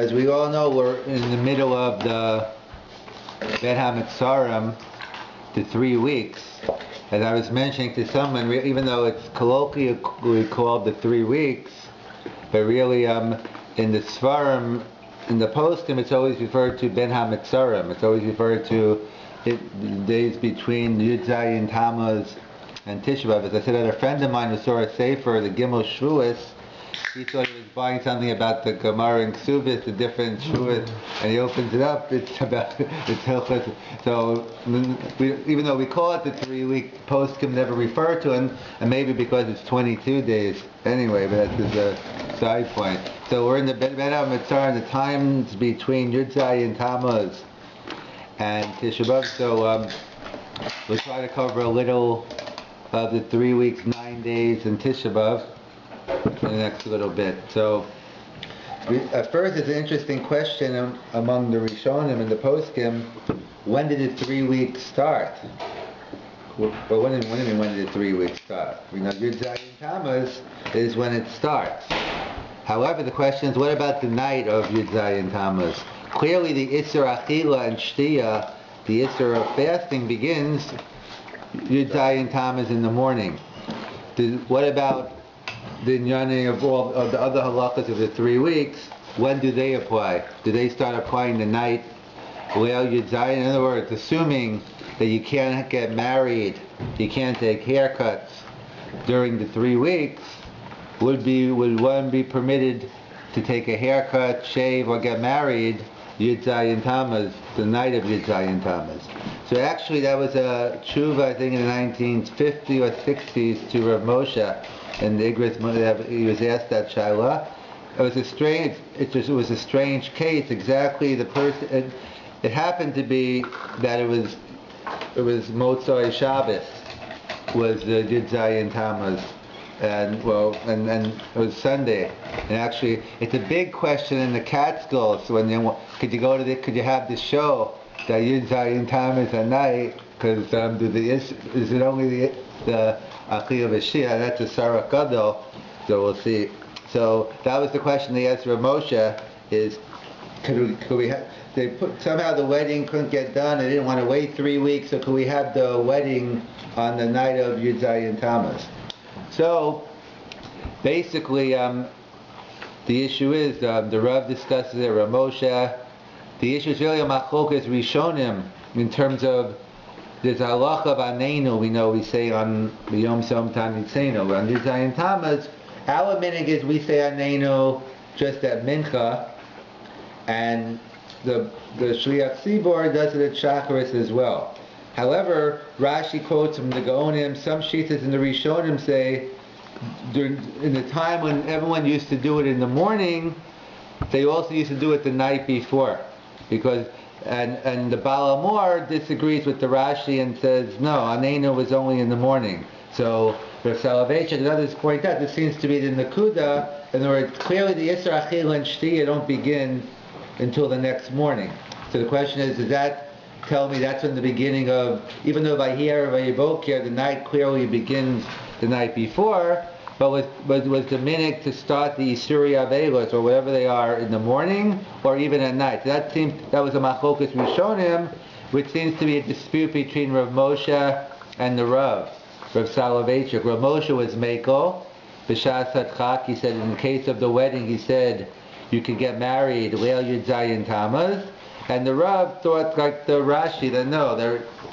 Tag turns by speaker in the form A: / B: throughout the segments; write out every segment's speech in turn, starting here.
A: as we all know, we're in the middle of the Bet HaMitzarim, the 3 weeks. As I was mentioning to someone, even though it's colloquially called the 3 weeks, but really in the Svarim, in the postim, it's always referred to Ben HaMitzarim. It's always referred to the days between Yud Zayin Tammuz and Tisha B'Av. As I said, a friend of mine who saw a sefer, the Gimel Shvuos, he thought he was buying something about the Gemara and Ksubis, the different Shvuos, and he opens it up, it's about the Hilchos. So, even though we call it the 3 week, poskim never refer to it, and maybe because it's 22 days anyway, but that's just a side point. So we're in the Bet HaMitzarim, the times between Yud Zayin Tammuz and Tisha B'Av. So we'll try to cover a little of the 3 weeks, 9 days in Tisha B'Av in the next little bit. So at first it's an interesting question among the Rishonim and the Poskim. When did the 3 weeks start? Well, when did the 3 weeks start? We know Yud Zayin Tammuz is when it starts. However, the question is, what about the night of Yud Zayin Tammuz? Clearly the Isser Achila and Shtiya, the Isser of fasting, begins Yud Zayin Tammuz in the morning. What about the Inyanim of all of the other halachas of the 3 weeks? When do they apply? Do they start applying the night Leil Yud Zayin? In other words, assuming that you can't get married, you can't take haircuts during the 3 weeks, would one be permitted to take a haircut, shave, or get married Yud Zayin Tammuz, the night of Yud Zayin Tammuz? So actually that was a tshuva, I think in the 1950s or 60s, to Rav Moshe, and the Igros, he was asked that shaila. It was a strange case. Exactly the person. It happened to be that it was Motzei Shabbos was the Yud Zayin Tammuz, and it was Sunday. And actually, it's a big question in the Catskills. Could you have the show that Yud Zayin Tammuz at night? Because is it only the Achiyah V'Shia? That's a Sarah Gadol. So we'll see. So that was the question they asked Rav Moshe: is could we have? Somehow the wedding couldn't get done. They didn't want to wait 3 weeks, so could we have the wedding on the night of Yud Zayin Tammuz? So basically, the issue is the Rav discusses it. Rav Moshe. The issue is really a machlokas rishonim in terms of there's a halacha of aneinu. We say on Yom Som Tanitzenu on Yud Zayin Tammuz. Our minhag is we say aneinu just at mincha, and the Shliach Tzibor does it at Shacharis as well. However, Rashi quotes from the Gaonim, some shittas in the Rishonim say, in the time when everyone used to do it in the morning, they also used to do it the night before. Because, and the Baal Amor disagrees with the Rashi and says, no, Aneinu was only in the morning. So, for Selevan and others point out, this seems to be the Nakuda, in other words, clearly the Isser Achil and Shtiya don't begin until the next morning. So the question is, does that tell me that's when the beginning of, even though by here, the night clearly begins the night before, but was the minhag to start the Isuri Avelos or whatever they are in the morning or even at night? So that was a machlokas Rishonim, which seems to be a dispute between Rav Moshe and the Rav Soloveitchik. Rav Moshe was Meiko, B'shas Hadchak. He said in the case of the wedding, he said you could get married Leil Yud Zayin Tammuz, and the Rav thought like the Rashi that no,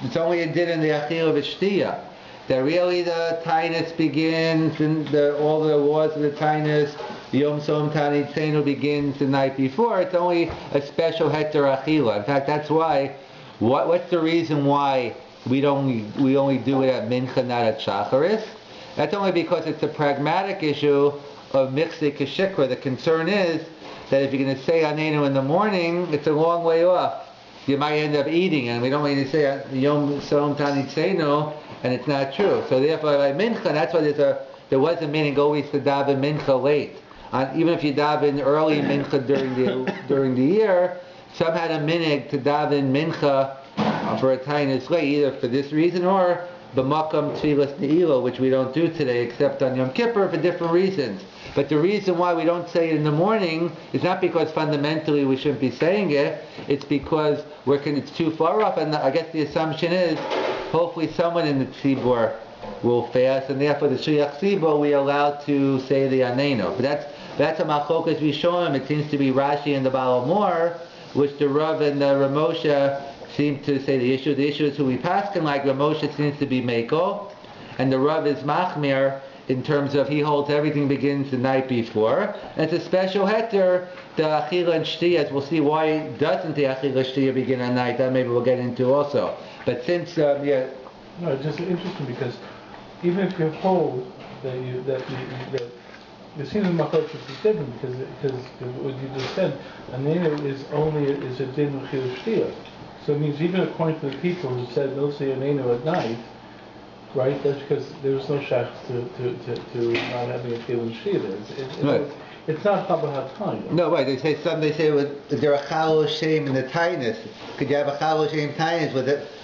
A: it's only a din in the Achil V'Shtiya. That really the tainus begins, and all the laws of the tainus, the Yom Som Tanitzenu begins the night before. It's only a special heter achila. In fact, that's why. What's the reason why we only do it at mincha, not at shacharis? That's only because it's a pragmatic issue of mixing kashikra. The concern is that if you're going to say aneinu in the morning, it's a long way off. You might end up eating, and we don't want you to say Yom Som Tanitzenu, and it's not true. So therefore, by mincha, that's why there was a minhag always to daven mincha late. Even if you daven early mincha during the year, some had a minhag to daven mincha for a tainus late, either for this reason or b'makam tfilas ne'ilah, which we don't do today except on Yom Kippur for different reasons. But the reason why we don't say it in the morning is not because fundamentally we shouldn't be saying it. It's because it's too far off, and I guess the assumption is hopefully someone in the tzibur will fast, and therefore the shliach tzibur we allowed to say the anenu. But that's a machlokas we show him. It seems to be Rashi and the Baal Mor, which the Rav and the Ramosha seem to say the issue. The issue is who we paskin like. Ramosha seems to be Meko, and the Rav is Machmir in terms of he holds everything begins the night before. And it's a special heter, the Achila and Shtiya, as we'll see why doesn't the Achila Shtiya begin at night. That maybe we'll get into also. But since,
B: No, it's just interesting because even if you hold that the season of Machlokas is different because what you just said, Anenu is a din of Chil Shtiya. So it means even according to the people who said they'll say Anenu at night, right? That's because there's no shach to not having a Chil Shtiya.
A: Right.
B: It's not Chabad HaTanya.
A: No, right. They say is there a chal shame in the tightness? Could you have a chal shame tightness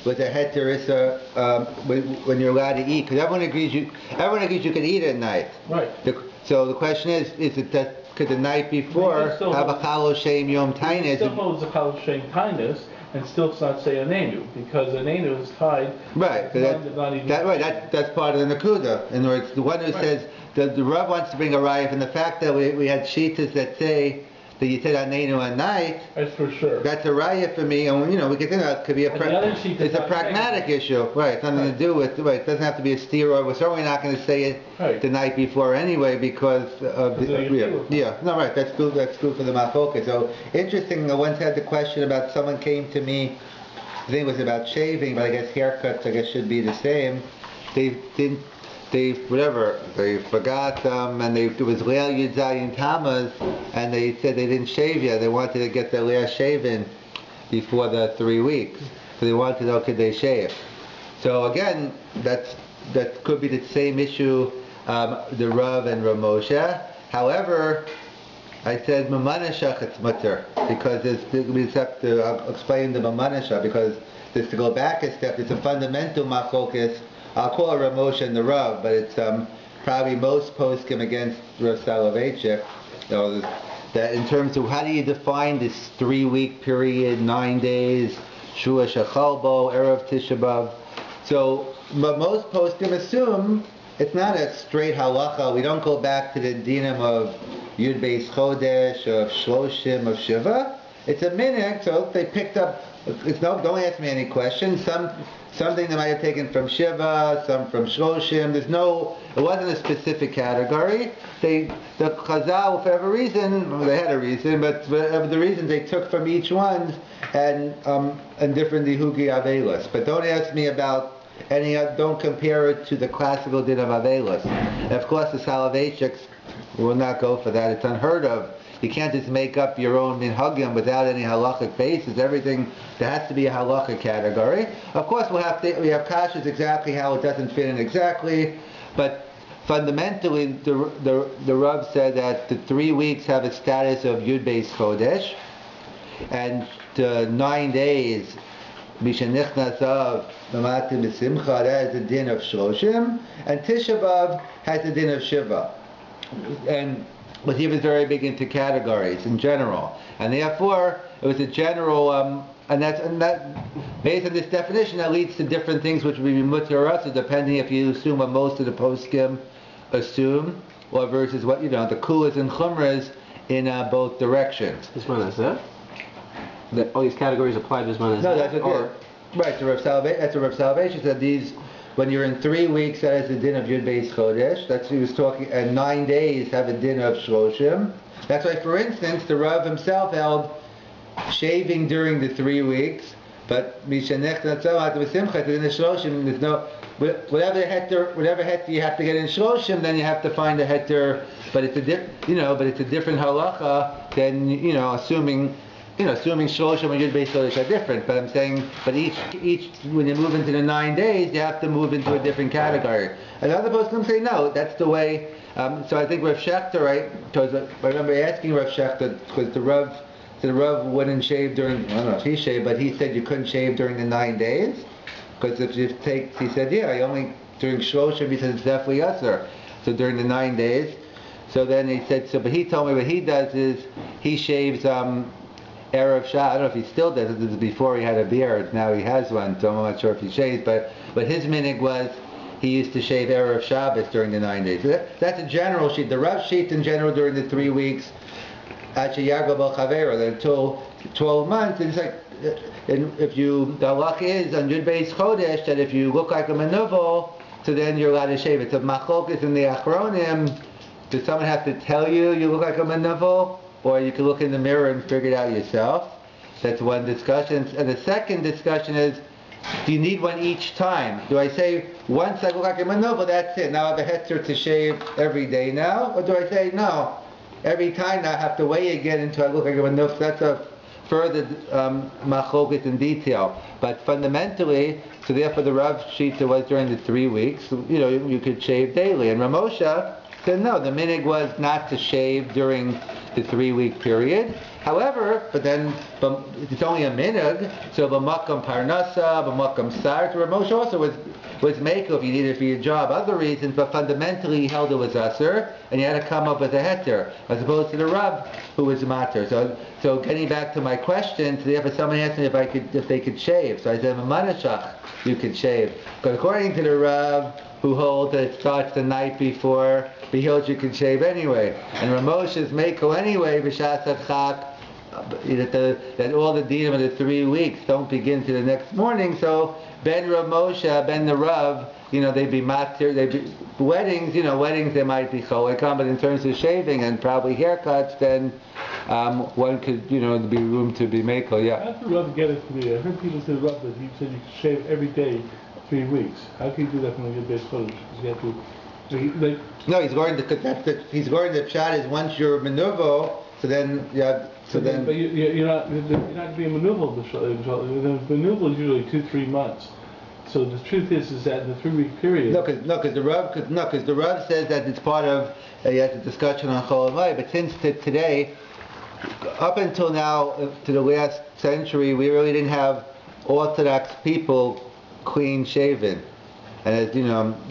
A: with a heter when you're allowed to eat? Because everyone agrees you can eat at night.
B: Right.
A: So the question is it that could the night before have a chal shame yom tightness?
B: It still holds a chal shame tightness and still not say Anenu because Anenu is tied.
A: Right. That's part of the Nakuda. In other words, the one who says. The Rav wants to bring a raya from the fact that we had shitas that say that you said anenu at night.
B: That's for sure.
A: That's a raya for me, and we can think it could be it's a pragmatic issue, right? It's nothing to do with It doesn't have to be a steer. We're certainly not going to say it the night before anyway because of No, right. That's good. That's good for the mafoka. So interesting. I once had the question about someone came to me. I think it was about shaving, but I guess haircuts should be the same. They forgot and it was Leil Yud Zayin Tammuz, and they said they didn't shave yet. They wanted to get their last shave in before the 3 weeks. So they wanted to know could they shave. So again, that could be the same issue, the Rav and Ramosha. However, I said Mamanashach it's mutter because we just have to explain the Mamanashach because just to go back a step, it's a fundamental machlokas. I'll call it Ramosha and the Rav, but it's probably most poskim against Rav Soloveitchik. That in terms of how do you define this 3-week period, 9 days, Shua Shachalbo, Erev Tisha B'Av. So most poskim assume it's not a straight halacha. We don't go back to the dinim of Yud Beis Chodesh, of Shloshim, of Shiva. It's a minhag, so they picked up. Don't ask me any questions. Something they might have taken from Shiva, some from Shloshim. It wasn't a specific category. The Chazal, for whatever reason, they had a reason, but whatever the reason they took from each one and different dihugi avelos. But don't ask me about don't compare it to the classical din of avelos. And of course, the Soloveitchiks will not go for that. It's unheard of. You can't just make up your own minhagim without any halachic basis. Everything, there has to be a halachic category. Of course, we have kashas exactly how it doesn't fit in exactly, but fundamentally, the Rav said that the 3 weeks have a status of Yud Beis Chodesh, and 9 days, Mishanichnas of Mamatim B'Simcha, that has the din of Shloshim, and Tisha B'Av has the din of Shiva. But he was very big into categories in general, and therefore it was a general. And that based on this definition, that leads to different things, which would be mutter or asur, depending if you assume what most of the poskim assume, or versus what the kulas and chumras in both directions.
C: This one is that. All these categories apply to this one.
A: No, that's right. So that's a Rav Salvation said these. When you're in 3 weeks, that is the din of Yud Beis Chodesh. That's he was talking, and 9 days have a din of Shloshim. That's why, for instance, the Rav himself held shaving during the 3 weeks, but Mishanech Natzah B'Simcha in the Shloshim. There's no whatever heter you have to get in Shloshim, then you have to find a heter. But it's a different halacha than assuming. Assuming Shloshim and Yud Beis Chodesh are different, but I'm saying, each when you move into the 9 days, you have to move into a different category. And other poskim say no, that's the way. So I think Rav Shechter, right? I remember asking Rav Shechter because the Rav wouldn't shave during. I don't know if he shaved, but he said you couldn't shave during the 9 days. Because if you take, he said, yeah, only during Shloshim, he said it's definitely usher. So during the 9 days. So then he said, but he told me what he does is he shaves Erev Shabbos. I don't know if he still does it. This is before he had a beard. Now he has one, so I'm not sure if he shaves. But his minig was he used to shave Erev Shabbos during the 9 days. So that's a general sheet. The Rav sheet in general during the 3 weeks, until 12 months. It's like, and if you, the halach is on Yud Beis Chodesh that if you look like a menuvel, so then you're allowed to shave. It's a machlokas in the Achronim. Does someone have to tell you you look like a menuvel, or you can look in the mirror and figure it out yourself? That's one discussion. And the second discussion is, do you need one each time? Do I say, once I look like a menuvel, that's it, now I have a hetzer to shave every day now? Or do I say, no, every time now I have to wait again until I look like a menuvel? That's a further machlokas in detail. But fundamentally, so therefore the Rav Shita was during the 3 weeks, you could shave daily. And Ramosha said no, the minig was not to shave during the 3 week period. However, but it's only a minig, so b'makam parnasa, b'makam sar. Ramosha also was meko if you needed it for your job, other reasons, but fundamentally he held it was usher, and you had to come up with a heter, as opposed to the Rav who was mater. So getting back to my question, if someone asked me if they could shave, so I said, "Manashach, you could shave," because according to the Rav who holds that it starts the night before, he holds you can shave anyway, and Ramosha's meko anyway, b'shas chak. That all the dinim of the 3 weeks don't begin to the next morning. So Ben Ramosha, Ben the Rav, they'd be matir, they'd be weddings. Weddings they might be cholekam, but in terms of shaving and probably haircuts, then one could, there'd be room to be meko. Yeah.
B: How did the Rav get it from you? I heard people say Rav that he said you could shave every day 3 weeks. How can you do that from your base clothes? You have to.
A: No, he's going to. He's going to pshat is once you're menuvo, so then yeah. So then,
B: but you're not being maneuvered. The maneuver is usually 2-3 months. So the truth is that in the 3 week period.
A: Because the Rav says that it's part of the discussion on Chol Hamoed. But since today, up until now, to the last century, we really didn't have Orthodox people clean shaven, and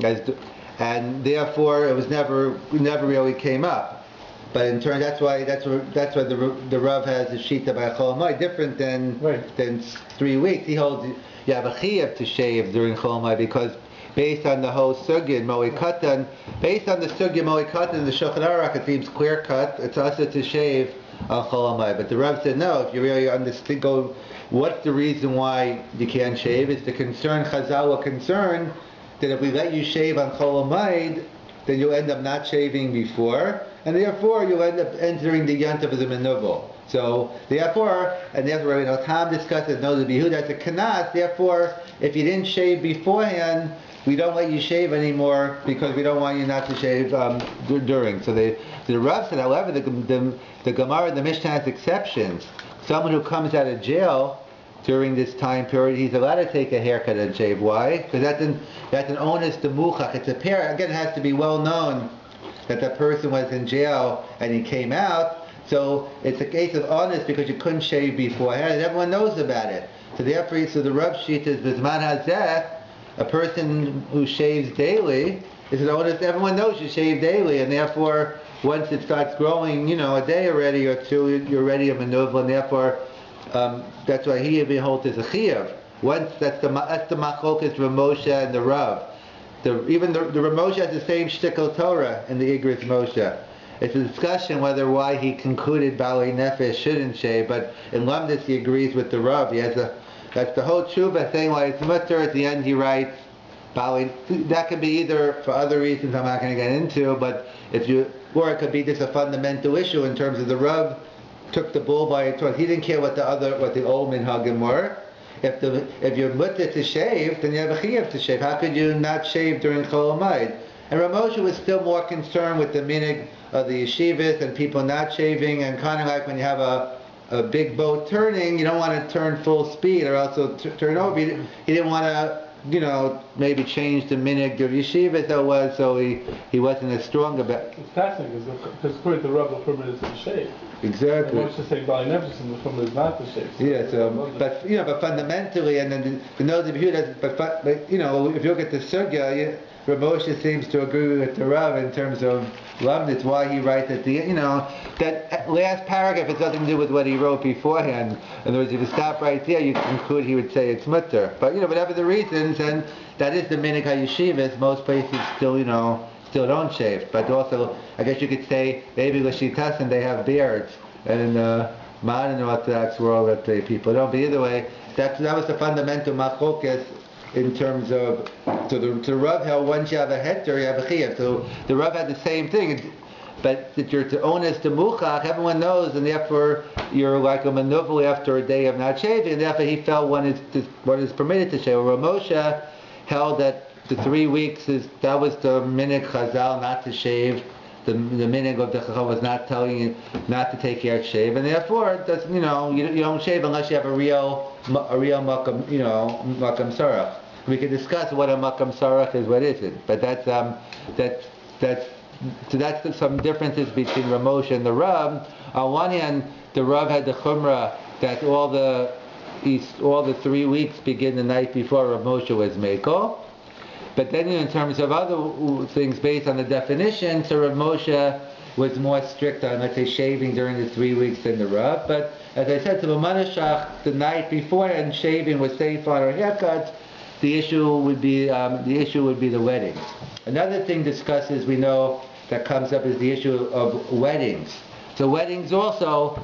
A: and therefore it was never really came up. But in turn, that's why the Rav has a shita by Chol Hamoed different than 3 weeks. He holds you have a chiyuv to shave during Chol Hamoed because based on the whole sugya in Moed Katan, based on the sugya Moed Katan in the Shulchan Aruch, it seems clear cut. It's also to shave on Chol Hamoed. But the Rav said no. If you really understand, what's the reason why you can't shave? It's the concern Chazal were concerned that if we let you shave on Chol Hamoed, then you'll end up not shaving before, and therefore you'll end up entering the yontav as a menuvel. So therefore, Tom discussed it, no, the bihud, that's a kanas. Therefore, if you didn't shave beforehand, we don't let you shave anymore because we don't want you not to shave during. So the Rav said, however, the Gemara, the Mishnah has exceptions. Someone who comes out of jail during this time period, he's allowed to take a haircut and shave. Why? Because that's an onus demuchach. It's a pair. Again, it has to be well known that the person was in jail and he came out. So it's a case of onus because you couldn't shave beforehand, and everyone knows about it. So therefore, the Rav Shita is Bizman Hazeh, a person who shaves daily is an onus. Everyone knows you shave daily, and therefore, once it starts growing, a day already or two, you're ready to maneuver, and therefore. That's why he beholds as a chiyuv. Once that's the machlokas Ramosha and the Rav. Even the Ramosha has the same shtickle Torah in the Igros Moshe. It's a discussion why he concluded Balei Nefesh shouldn't shave, but in Lamdis he agrees with the Rav. That's the whole tshuva thing. Why it's mutter at the end he writes Balei. That could be either for other reasons I'm not going to get into, or it could be just a fundamental issue in terms of the Rav took the bull by its horns. He didn't care what the old minhagim were. If you're mutter to shave, then you have a chiyuv to shave. How could you not shave during Chol Hamoed? And Ramosha was still more concerned with the minig of the yeshivas and people not shaving, and kind of like when you have a big boat turning, you don't want to turn full speed or else it'll turn over. He didn't want to maybe changed the minhag of yeshiva so he wasn't as strong about.
B: It's fascinating because according to the Rabbi, the permit is to shave.
A: Exactly.
B: And once you say Bali Nefesh, and the permit is not to shave. So
A: but fundamentally, and then the nose of Yehuda, but if you look at the sugya, Rav Moshe seems to agree with the Rav in terms of love. That's why he writes at the that last paragraph has nothing to do with what he wrote beforehand. In other words, if you stop right there, you conclude he would say it's mutter. But whatever the reasons, and that is the minhag hayeshivas. Most places still don't shave. But also, I guess you could say maybe l'shitasen they have beards, and in the modern Orthodox world that the people don't. But either way, that was the fundamental machlokas. In terms of, so the Rav held once you have a heter, you have a chiyuv. So the Rav had the same thing, but that you're to own as the muchach, everyone knows, and therefore you're like a manuvel after a day of not shaving, and therefore he felt one is permitted to shave. Rav Moshe held that the 3 weeks that was the minhag Chazal not to shave. The minhag of the Chacham was not telling you not to take your shave, and therefore it doesn't, you don't shave unless you have a real makam, makam sarach. We can discuss what a makam sarach is, what isn't, but that's some differences between Rav Moshe and the Rav. On one hand, the Rav had the chumrah that all the 3 weeks begin the night before Rav Moshe was mekel. But then in terms of other things based on the definition, so Rav Moshe was more strict on, let's say, shaving during the 3 weeks than the Rav. But as I said, to the Manashach, the night before and shaving was safe on or haircuts, the issue would be the weddings. Another thing discussed, as we know, that comes up is the issue of weddings. So weddings also,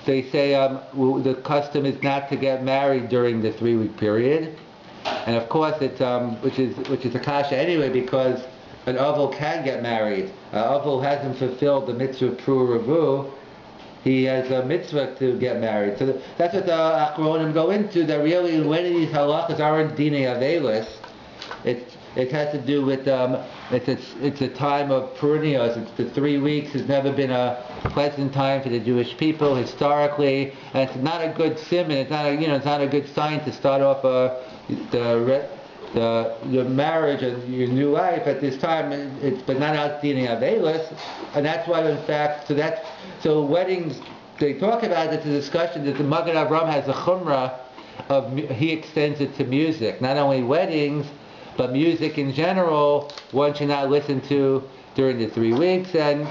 A: they say the custom is not to get married during the 3 week period. And of course, it's which is a kasha anyway, because an avol can get married. An avol hasn't fulfilled the mitzvah pru ravu. He has a mitzvah to get married. So that's what the Achronim go into. That really, when these halachas aren't dinei avelis, it has to do with it's a time of perennials. It's the 3 weeks has never been a pleasant time for the Jewish people historically, and it's not a good simon. It's not a good sign to start off your marriage and your new life at this time. But not out dinei avelis, and that's why in fact so weddings, they talk about it, the discussion that the Magen Avraham has a chumrah of, he extends it to music, not only weddings, but music in general, one should not listen to during the 3 weeks. And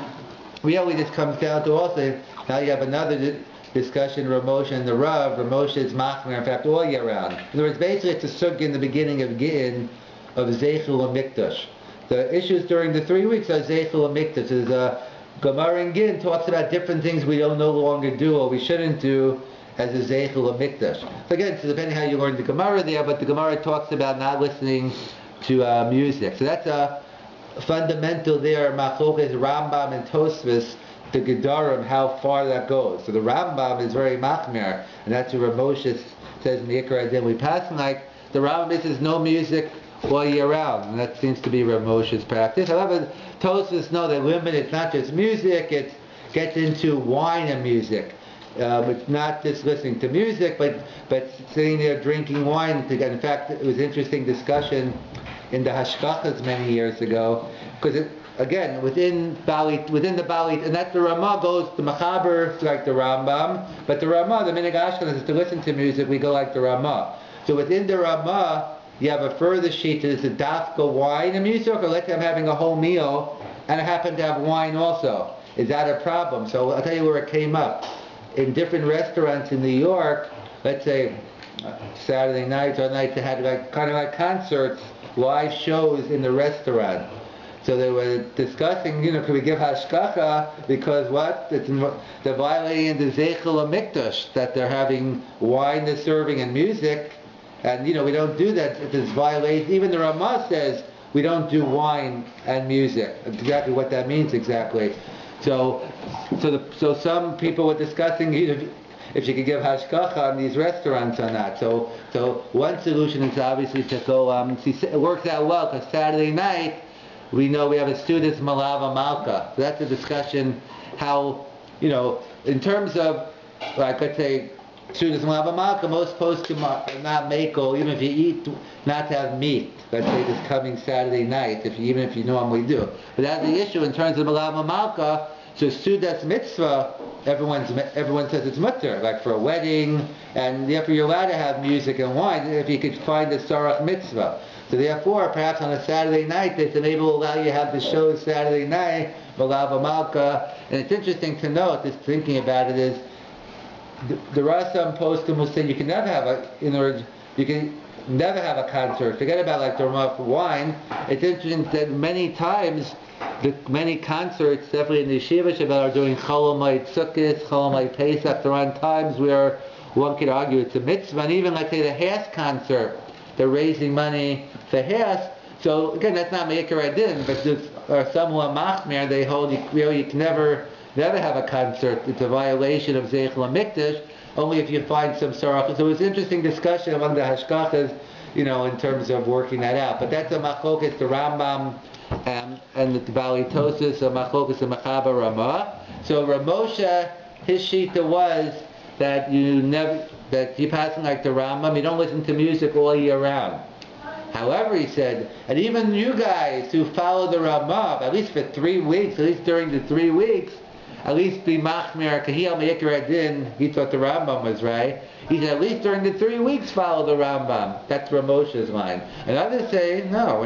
A: really this comes down to also, now you have another discussion, Rav Moshe and the Rav. Rav Moshe is machmer, in fact, all year round. In other words, basically it's a sugya in the beginning of Gittin of Zeichel HaMikdash. The issues during the 3 weeks are Zeichel HaMikdash. There's a Gemara in Gittin talks about different things we don't no longer do or we shouldn't do as a Zeichel HaMikdash. So again, so depending how you learn the Gemara there, but the Gemara talks about not listening to music. So that's a fundamental there, Machlokas Rambam and Tosfos, the Gedarim, how far that goes. So the Rambam is very machmir, and that's what Rav Moshe says in the Ikar Adin we pass. Like the Rambam says no music all year round, and that seems to be Rav Moshe's practice. However, Tosfos know that limit, it's not just music, it gets into wine and music. It's not just listening to music, but sitting there drinking wine together. In fact, it was interesting discussion in the Hashkachas many years ago, because again, within the Balit, and that's the Ramah goes, the Machaber like the Rambam, but the Ramah, the Minhag Ashkenaz is to listen to music, we go like the Ramah. So within the Ramah, you have a further sheet, is the dafka wine and music, or let's say I'm having a whole meal, and I happen to have wine also. Is that a problem? So I'll tell you where it came up. In different restaurants in New York, let's say Saturday nights or nights, they had kind of like concerts, live shows in the restaurant. So they were discussing, could we give hashkacha because what? They're violating the Zeichel HaMikdash, that they're having wine they're serving and music, and we don't do that. It's violation. Even the Ramah says we don't do wine and music. Exactly what that means exactly. So some people were discussing if you could give hashkacha on these restaurants or not. So one solution is obviously to go. It works out well because Saturday night we know we have a student's malava malka. So that's a discussion how in terms of like let's say Sudas Malava Malka, most poskim are not makel, even if you eat, not to have meat. Let's say this coming Saturday night, even if you normally do. But that's the issue in terms of Malava Malka. So Sudas Mitzvah, everyone says it's mutter, like for a wedding, and therefore you're allowed to have music and wine if you could find a Sarach Mitzvah. So therefore, perhaps on a Saturday night, they said maybe we'll allow you to have the show Saturday night, Malava Malka. And it's interesting to note, just thinking about it, is there are some poskim who say you can never have you can never have a concert. Forget about like the Ramah for wine. It's interesting that many times, many concerts, definitely in the Yeshiva Shabbat, are doing Cholomite Sukkot, Cholomite Pesach. There are times where one could argue it's a mitzvah, and even like say the Has concert, they're raising money for Has. So again, that's not Meikar Adin, but there are some who are Machmir, they hold you can never have a concert. It's a violation of Zeichel HaMikdash, only if you find some Sarach. So it's an interesting discussion among the Hashkachas, in terms of working that out. But that's a Machlokas, the Rambam, and the Bali Tosis, a Machlokas, the Mechaber Ramah. So Ramosha, his shita was that you passing like the Rambam, you don't listen to music all year round. However, he said, and even you guys who follow the Ramah, at least for 3 weeks, at least during the 3 weeks, at least be Machmir, Kahiyal Meikar Adin, he thought the Rambam was right. He said, at least during the 3 weeks follow the Rambam. That's Ramosha's line. And others say, no,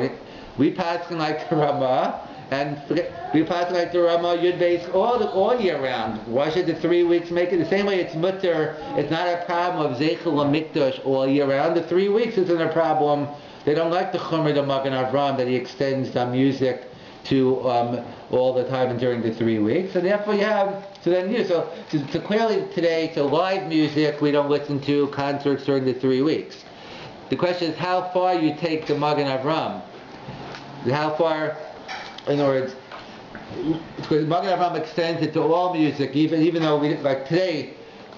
A: we pass like the Ramah, and we pass like the Ramah Yud Beis all year round. Why should the 3 weeks make it? The same way it's mutter, it's not a problem of Zeichel HaMikdash all year round. The 3 weeks isn't a problem. They don't like the Chumrah of Magen Avram that he extends the music to all the time and during the 3 weeks. So therefore so clearly today, so live music we don't listen to, concerts during the 3 weeks. The question is how far you take the Magen Avram. How far, in other words, because Magen Avram extends it to all music, even though like today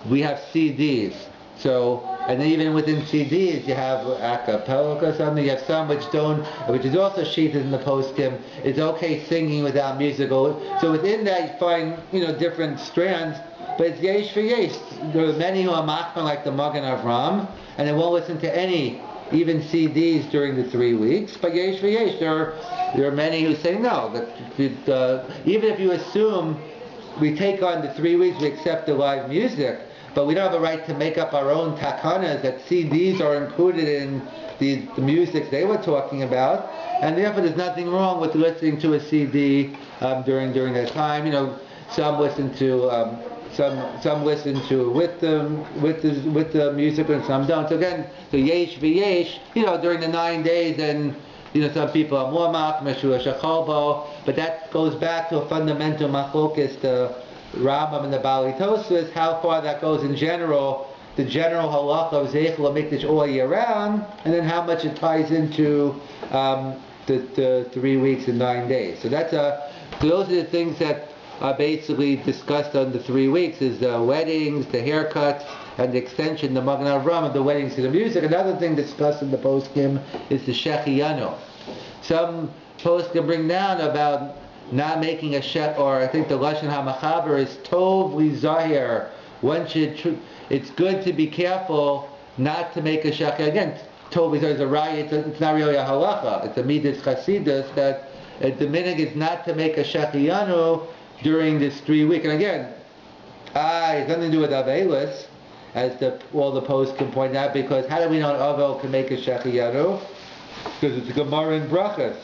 A: we have CDs. So, and then even within CDs you have a cappella or something, you have some which is also sheeted in the poskim, it's okay singing without musical. So within that you find, different strands, but it's yesh for yesh. There are many who are machmir like the Magen Avram, and they won't listen to any, even CDs during the 3 weeks, but yesh for yesh. There are many who say no, that even if you assume we take on the 3 weeks, we accept the live music, but we don't have a right to make up our own takanas that CDs are included in the music they were talking about, and therefore there's nothing wrong with listening to a CD during that time. Some listen to some listen to with the music and some don't. So again, so yesh v'yesh, during the 9 days, and some people are more machmir shecholbo, but that goes back to a fundamental machlokes, the Rambam and the Bali Tosfos, how far that goes in general, the general halacha of Zeichel HaMikdash all year round, and then how much it ties into the 3 weeks and 9 days. So those are the things that are basically discussed on the 3 weeks, is the weddings, the haircuts, and the extension, the Magen Avram, of the weddings to the music. Another thing discussed in the poskim is the Shechiyanu. Some poskim bring down about not making a shech, or I think the Lashon HaMachaber is Tov Lizahir. It's good to be careful not to make a shech. Again, Tov Lizahir is a raya, it's not really a halacha, it's a midas chasidus, that the minhag is not to make a shechiyanu during this 3 week. And again, it has nothing to do with Avelis, as all the posts can point out, because how do we know an Avel can make a shechiyanu? Because it's a Gemara in Brachas.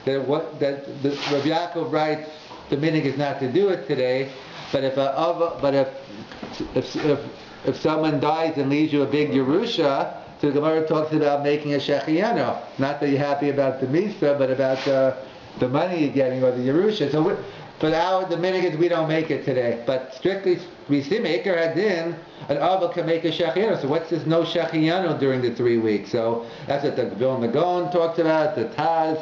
A: Rabbi Yaakov writes the minhag is not to do it today, but if someone dies and leaves you a big Yerusha, so the Gemara talks about making a shechiyanu. Not that you're happy about the mitzvah, but about the money you're getting or the Yerusha. So, the minhag is we don't make it today. But strictly, we see Meikar Hadin, an Avel can make a shechiyanu. So what's this no shechiyanu during the 3 weeks? So that's what the Vilna Gaon talks about, the Taz.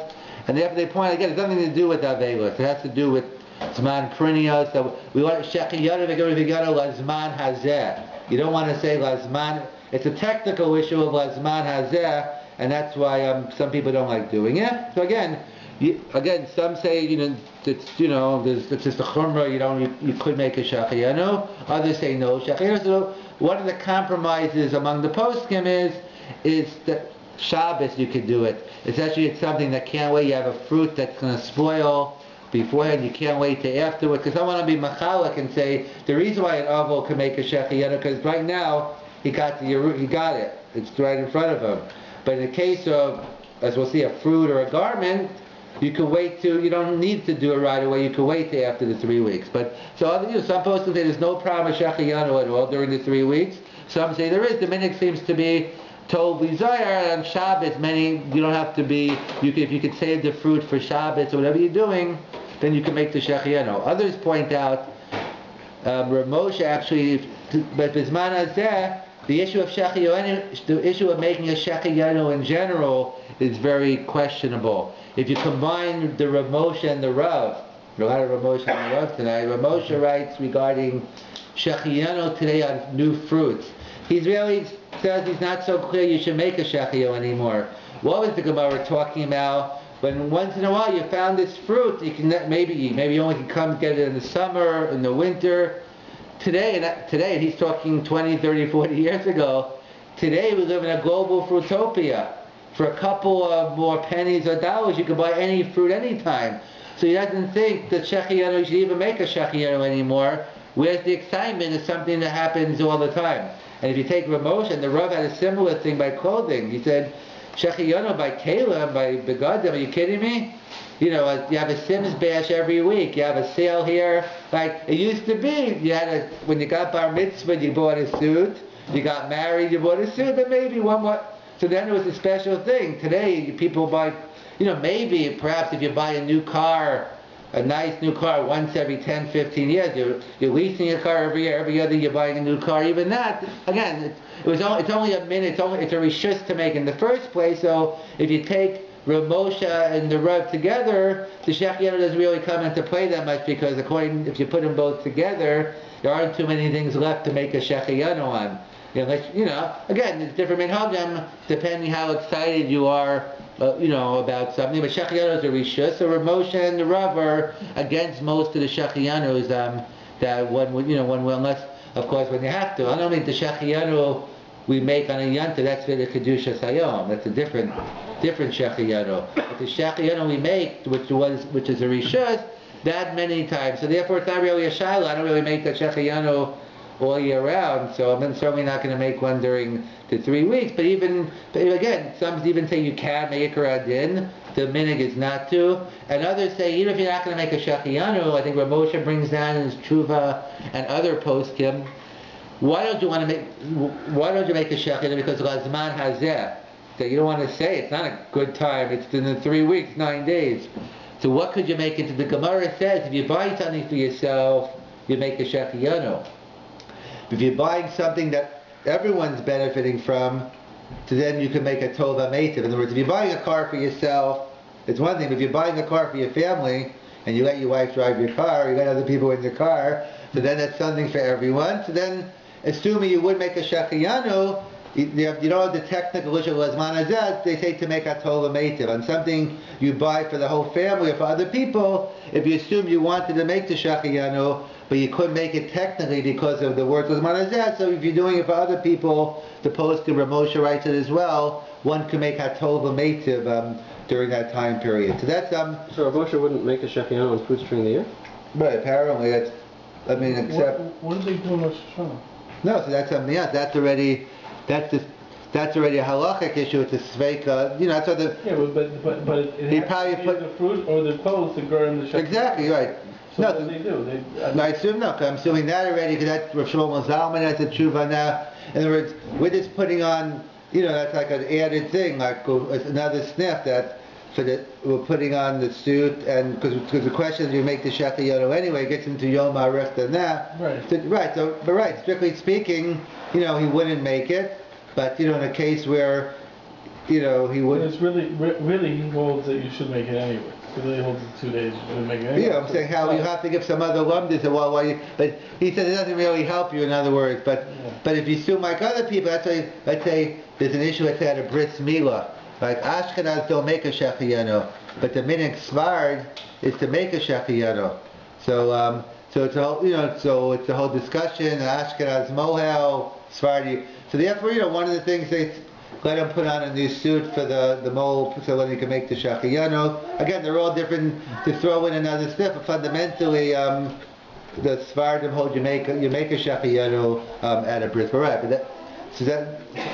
A: And they point again, it's nothing to do with Avelis. It has to do with Zman Prinios. So we want Shechiyanu V'Ganu Lazman Hazeh. You don't want to say Lazman. It's a technical issue of Lazman Hazeh, and that's why some people don't like doing it. So again, some say it's just a chumrah. You could make a Shechiyanu. Others say no Shechiyanu. So one of the compromises among the poskim is that Shabbos you could do it. It's something that can't wait. You have a fruit that's going to spoil beforehand. You can't wait to afterward. Because I want to be machalik and say the reason why an avol can make a shechiyana, because right now he got it. It's right in front of him. But in the case of, as we'll see, a fruit or a garment, you can wait you don't need to do it right away. You can wait till after the 3 weeks. But so some poskim say there's no problem with shechiyana at all during the 3 weeks. Some say there is. The minhag seems to be told Zayar on Shabbos. You don't have to be. If you could save the fruit for Shabbos or whatever you're doing, then you can make the shechiyano. Others point out, Rav Moshe actually, but Bisman Hazeh, the issue of making a shechiyano in general is very questionable. If you combine the Rav Moshe and the Rav, a lot of Rav Moshe and the Rav tonight, Rav Moshe writes regarding shechiyano today on new fruits. He really says he's not so clear you should make a shechiyano anymore. What was the Gemara talking about? When once in a while you found this fruit, you can maybe you only can come get it in the summer, in the winter. Today, he's talking 20, 30, 40 years ago. Today we live in a global fruitopia. For a couple of more pennies or dollars, you can buy any fruit anytime. So he doesn't think that shechiyano, you should even make a shechiyano anymore. Whereas the excitement is something that happens all the time. And if you take Rav Moshe, and the Rav had a similar thing by clothing. He said, shechiyano by Kalim, by Begadim, are you kidding me? You have a Sims bash every week. You have a sale here. Like it used to be, when you got bar mitzvah, you bought a suit. You got married, you bought a suit, but maybe one more. So then it was a special thing. Today, people buy, maybe, perhaps if you buy a new car, a nice new car once every 10, 15 years, you're leasing a car every year, every other you're buying a new car. Even that, again, it's only a minute, it's a rishus to make in the first place. So if you take Rav Moshe and the Rav together, the shechiyano doesn't really come into play that much, because if you put them both together, there aren't too many things left to make a shechiyano on. Again, it's different minhagim depending how excited you are, about something. But shechiyanos are rishus. So Rav Moshe and the Rav are against most of the shechiyanos that one would, unless, of course, when you have to. I don't mean the shechiyano we make on a yanta. That's for the kedusha sayom. That's a different shechiyano. But the shechiyano we make, which is a rishus, that many times. So therefore, it's not really a shayla. I don't really make the shechiyano all year round, so I'm certainly not going to make one during the 3 weeks. But again, some even say you can make a din. The minhag is not to, and others say even if you're not going to make a shechiyanu, I think Rav Moshe brings down in his tshuva and other poskim. Why don't you make a shechiyanu? Because lazman hazeh, that you don't want to say it's not a good time. It's in the 3 weeks, 9 days. So what could you make it? The Gemara says if you buy something for yourself, you make a shechiyanu. If you're buying something that everyone's benefiting from, so then you can make a tova meitiv. In other words, if you're buying a car for yourself, it's one thing. But if you're buying a car for your family, and you let your wife drive your car, you got other people in your car, so then that's something for everyone. So then, assuming you would make a shechiyanu, you don't have the technical issue of lazman hazeh, they say to make a tova meitiv. On something you buy for the whole family or for other people, if you assume you wanted to make the shechiyanu, but you couldn't make it technically because of the word lazman hazeh, so if you're doing it for other people, the poskim Rav Moshe writes it as well, one can make a tova meitiv during that time period. So that's
C: So Rav Moshe wouldn't make a shechiyanu on fruits during the year?
A: Right, apparently except...
B: What do they do in Rosh Hashanah?
A: No, so that's something else. That's already a halachic issue. It's a sveika. That's what the...
B: Yeah, but it has to be the fruit or the clothes to grow in the shechiyanu.
A: Exactly, right.
B: So what do they do?
A: I assume no, because I'm assuming that already, because that's Rav Shlomo Zalman has a tshuva now. In other words, we're just putting on, that's like an added thing, like another sniff we're putting on the suit, and because the question is you make the shechiyanu anyway, gets into Yom Ha'arich and that.
B: Right.
A: So, strictly speaking, he wouldn't make it, but in a case where, he would.
B: It's really he holds that you should make it anyway. He really holds it 2 days. You should make it anyway.
A: Yeah, I'm saying how you have to give some other lumdis. But he said it doesn't really help you. In other words, but if you assume like other people, let's say there's an issue. Let's say at a bris milah, like Ashkenaz don't make a shechiyanu, but the minhag Sfard is to make a shechiyanu. So it's a whole, so it's a whole discussion. Ashkenaz mohel, Sephardi. So therefore, one of the things they let him put on a new suit for the mole, so then he can make the shachiyano. Again, they're all different. To throw in another step, but fundamentally, the Sephardim hold you make a shachiyano at a bris barat.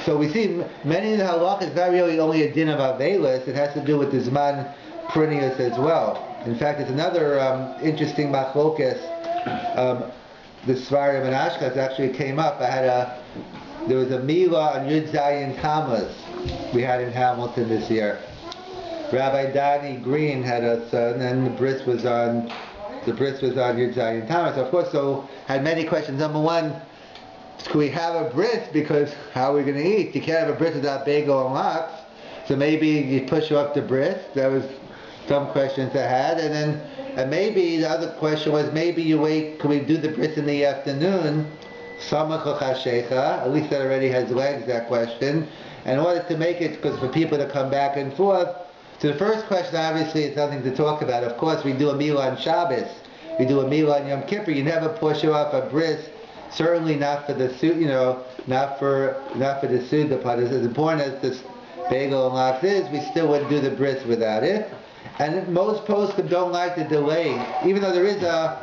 A: So we see many of the halachas. It's not really only a din of avelis. It has to do with the zman prunius as well. In fact, it's another interesting machlokes. The Sephardim and Ashkenaz actually came up. There was a Milah on Yud Zayin Tammuz we had in Hamilton this year. Rabbi Danny Green had us, and then the bris was on Yud Zayin Tammuz. Of course, so had many questions. Number one, could we have a bris? Because how are we going to eat? You can't have a bris without bagel and lox. So maybe you push up the bris. That was some questions I had, and maybe the other question was maybe you wait. Could we do the bris in the afternoon? At least that already has legs, that question. And in order to make it, because for people to come back and forth, so the first question obviously is nothing to talk about. Of course, we do a meal on Shabbos, we do a meal on Yom Kippur. You never push off a bris, certainly not for the suit, not for the suit part. As important as this bagel and lox is, we still wouldn't do the bris without it. And most poskim don't like the delay, even though there is a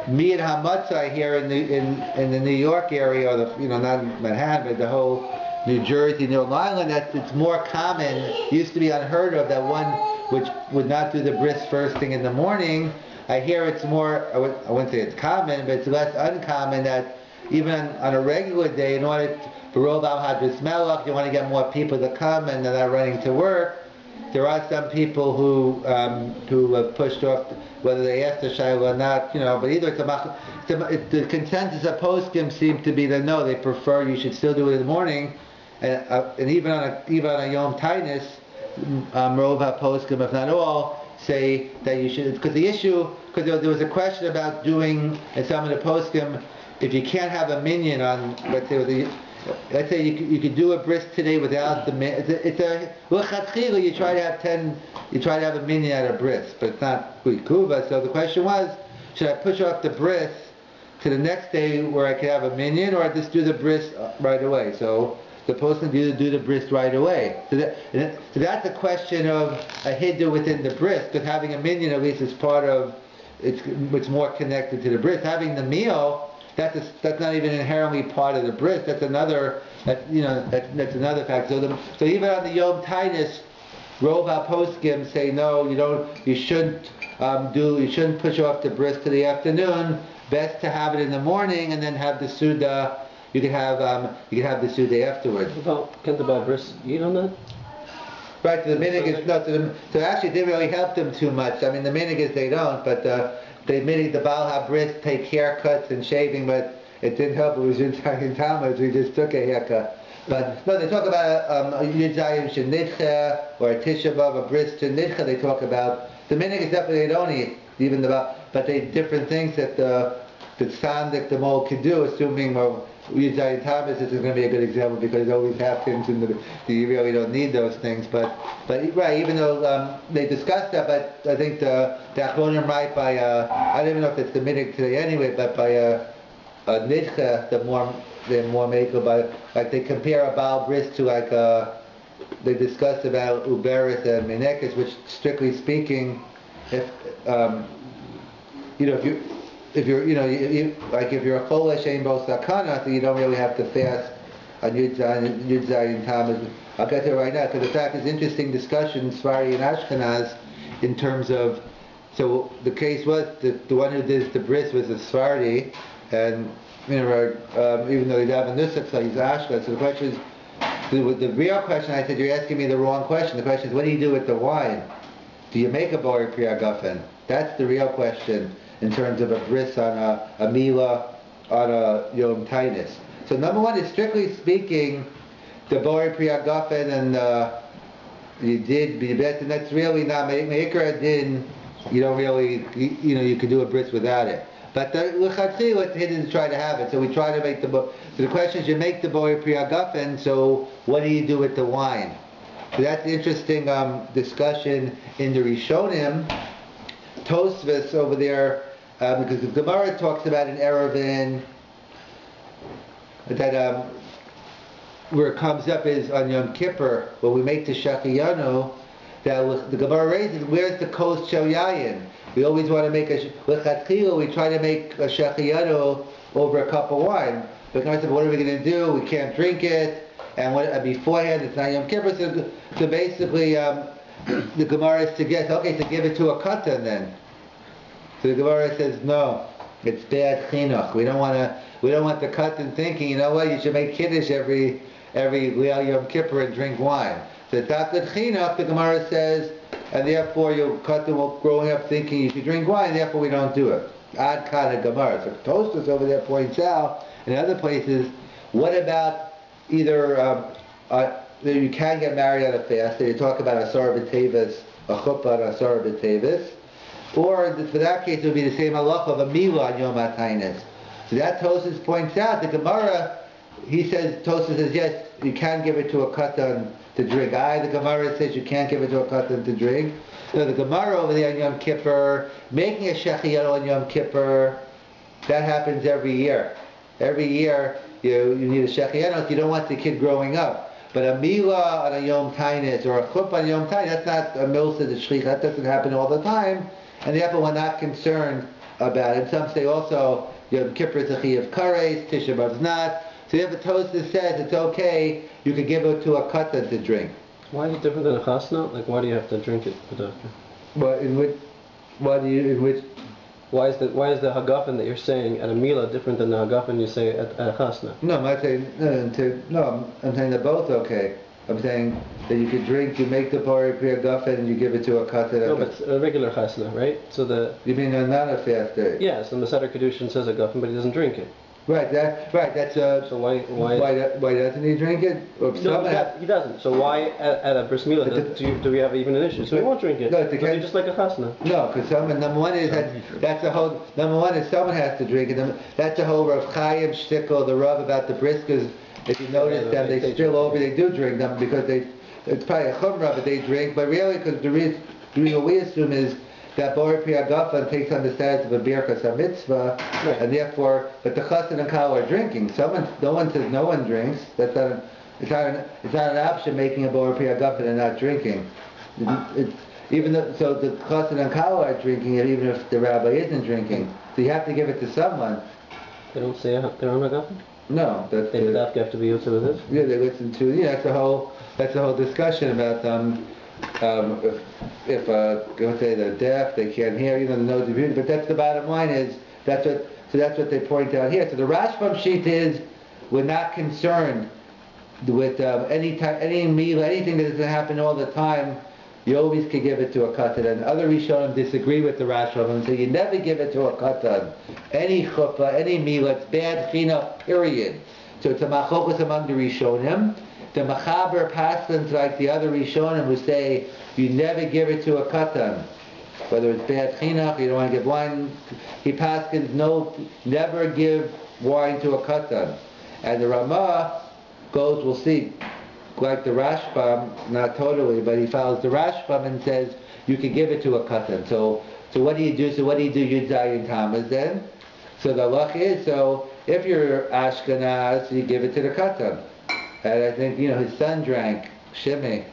A: Miyad HaMatzah here in the New York area, or not Manhattan, but the whole New Jersey, New Island, that it's more common. It used to be unheard of that one which would not do the bris first thing in the morning. I hear it's more, I wouldn't say it's common, but it's less uncommon that even on a regular day, in order to roll out Hadras Melech, you want to get more people to come and they're not running to work. There are some people who have pushed off, whether they asked the shayla or not, but either the consensus of poskim seems to be that no, they prefer you should still do it in the morning, and even on a Yom Tainus, Rov HaPoskim, if not all, say that you should, because there was a question about doing, in some of the poskim, if you can't have a minyan on, let's say you could do a bris today without the minyan. You try to have a minyan at a bris, but it's not kuva. So the question was, should I push off the bris to the next day where I could have a minyan, or just do the bris right away? So the person do the bris right away. So that's a question of a hiddur within the bris, because having a minyan at least is part of it's more connected to the bris. Having the meal, that's not even inherently part of the bris. That's another that's another fact. So even on the Yom Tainus, Rov HaPoskim say no, you shouldn't push off the bris to the afternoon. Best to have it in the morning and then have the Suda. You can have the Suda afterwards.
C: Can't the Baal bris eat on that?
A: Right, the minig is not. So actually, it didn't really help them too much. I mean, the minig is they don't, but they minig the Baal HaBris take haircuts and shaving, but it didn't help. It was in Tammuz. We just took a haircut. But no, they talk about a Yudayim Shenitcha or a Tisha B'Av, a bris to Nitcha. They talk about the minig is definitely they don't eat even but they different things that the tzandik the mole could do, assuming Yudayim Tammuz is going to be a good example because it always happens you really don't need those things. But right, even though they discussed that, but I think the Achronim write by I don't even know if it's the minig today anyway, but by a nidcha, they're more makel by, like they compare a Baal bris to like they discuss about uberis and menekes, which strictly speaking, if you're a chol shein bo sakana, so you don't really have to fast on Yud Zayin Tammuz. I'll get to it right now because the fact is interesting discussion Sfari and Ashkenaz in terms of, so the case was the one who did the bris was a Sfari, and even though he's having nusach, so he's Ashkenaz. So the question is, the real question, I said, you're asking me the wrong question. The question is, what do you do with the wine? Do you make a bori priya gafen? That's the real question in terms of a bris on a mila on a Yom Tainus. So number one is, strictly speaking, the bori priya gafen and you did be bet, and that's really not maker din. You don't really, you could do a bris without it. But the lechatzi, let's hit to try to have it. So we try to make so the question is, you make the bori priya gafen, so what do you do with the wine? So that's an interesting discussion in the Rishonim. Tosfos over there, because the Gemara talks about an Erevin. that where it comes up is on Yom Kippur, when we make the Shachiyanu, that the Gemara raises, where's the Kos Shel Yayin? We always want to make L'chatchila, we try to make a Shachiyanu over a cup of wine. But the Gemara said, what are we going to do? We can't drink it, and beforehand it's not Yom Kippur, so basically the Gemara suggests, okay, so give it to a katan then. So the Gemara says, no, it's bad chinuch. We don't want the katan thinking, you know what, you should make kiddush every Leil Yom Kippur and drink wine. So it's not good chinuch, the Gemara says, and therefore your katan will growing up thinking you should drink wine, therefore we don't do it. Ad kana Gemara. So Tosfos over there points out, in other places, what about either you can get married on a fast, so you talk about Asar B'Tevis, a chuppah on Asar B'Tevis, or for that case it would be the same halacha of a milah on Yom HaTainis. So that Tosfos points out, the Gemara, Tosfos says yes, you can give it to a katan to drink. The Gemara says you can't give it to a katan to drink. So the Gemara over there on Yom Kippur, making a shechiyah on Yom Kippur, that happens every year. Every year you need a shechiyah, you don't want the kid growing up. But a milah on a Yom Tainis or a chuppah on a Yom Tainis, that's not a milsa the shlich, that doesn't happen all the time, and therefore we're not concerned about it. Some say also Yom Kippur is a chi of kares, Tisha B'Av's not. So if a Tosfos says it's okay, you could give it to a katan to drink.
C: Why is it different than a chasna? Like, why do you have to drink it?
A: Well,
C: Why is the hagafen that you're saying at a milah different than the hagafen you say at a chasna?
A: No, I'm not saying I'm saying they're both okay. I'm saying that you could drink, you make the Mon Apr hagafen and you give it to a katan.
C: No, but it's a regular chasna, right? So
A: you mean not a fast day?
C: Yes, and the Seder Kedushin says hagafen, but he doesn't drink it.
A: Right. That's
C: So why
A: doesn't he drink it?
C: No, he doesn't. So why at a bris milah do we have even an issue? So we won't drink it.
A: No,
C: just like a chasna.
A: No, because number one is that's the whole. Number one is someone has to drink it. That's the whole Rav Chaim shtickle, the Rav about the briskers. If you notice them, they still over. They do drink them because it's probably a chumrah, but they drink. But really, because the reason we assume is that Mon Apr hagafen takes on the status of a birkas mitzvah, right. And therefore, but the chassan and kal are drinking. No one says no one drinks. It's not an option making a Mon Apr hagafen and not drinking. So the chassan and kal are drinking it, even if the rabbi isn't drinking. So you have to give it to someone.
C: They don't say their own hagafen?
A: No,
C: they have to be used to this.
A: Yeah, they listen to. Yeah, that's the whole discussion about if let's say they're deaf, they can't hear, the nose of beauty. But that's the bottom line is that's what they point out here. So the Rashbam sheet is we're not concerned with any meal, anything that doesn't happen all the time. You always could give it to a katan. And other Rishonim disagree with the Rashbam and say you never give it to a katan. Any chuppah, any meal, it's bad chinuch, period. So it's a machokus among the Rishonim. The Machaber Paskins, like the other Rishonim, who say you never give it to a katan, whether it's bad chinuch, you don't want to give wine. He Paskins never give wine to a katan, and the Ramah goes, we'll see, like the Rashbam, not totally, but he follows the Rashbam and says you can give it to a katan. So what do you do? Yud Zayin Tammuz then? So the halach is, so if you're Ashkenaz, you give it to the katan. And I think, his son drank, Shimei.